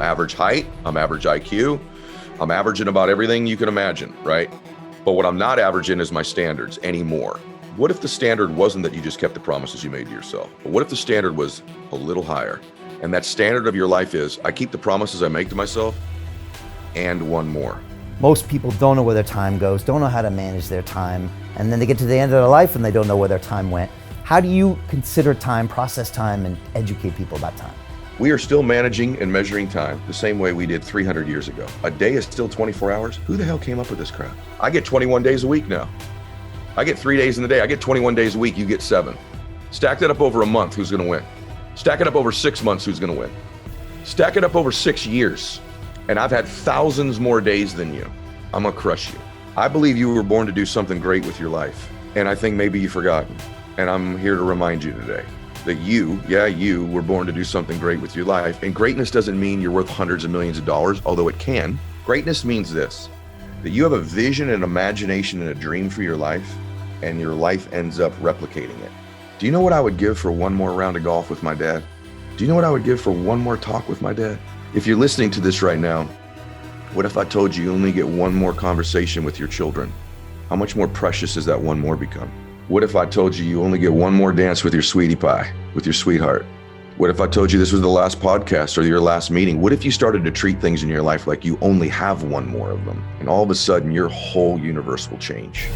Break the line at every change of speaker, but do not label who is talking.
I'm average height, I'm average IQ, I'm average in about everything you can imagine, right? But what I'm not average in is my standards anymore. What if the standard wasn't that you just kept the promises you made to yourself? But what if the standard was a little higher? And that standard of your life is, I keep the promises I make to myself and one more.
Most people don't know where their time goes, don't know how to manage their time, and then they get to the end of their life and they don't know where their time went. How do you consider time, process time, and educate people about time?
We are still managing and measuring time the same way we did 300 years ago. A day is still 24 hours. Who the hell came up with this crap? I get 21 days a week now. I get 3 days in the day. I get 21 days a week. You get 7. Stack that up over a month. Who's going to win? Stack it up over 6 months. Who's going to win? Stack it up over 6 years. And I've had thousands more days than you. I'm going to crush you. I believe you were born to do something great with your life. And I think maybe you've forgotten. And I'm here to remind you today that you were born to do something great with your life. And greatness doesn't mean you're worth hundreds of millions of dollars, although it can. Greatness means this, that you have a vision and imagination and a dream for your life, and your life ends up replicating it. Do you know what I would give for one more round of golf with my dad? Do you know what I would give for one more talk with my dad? If you're listening to this right now, what if I told you only get one more conversation with your children? How much more precious does that one more become? What if I told you you only get one more dance with your sweetie pie, with your sweetheart? What if I told you this was the last podcast or your last meeting? What if you started to treat things in your life like you only have one more of them? And all of a sudden, your whole universe will change.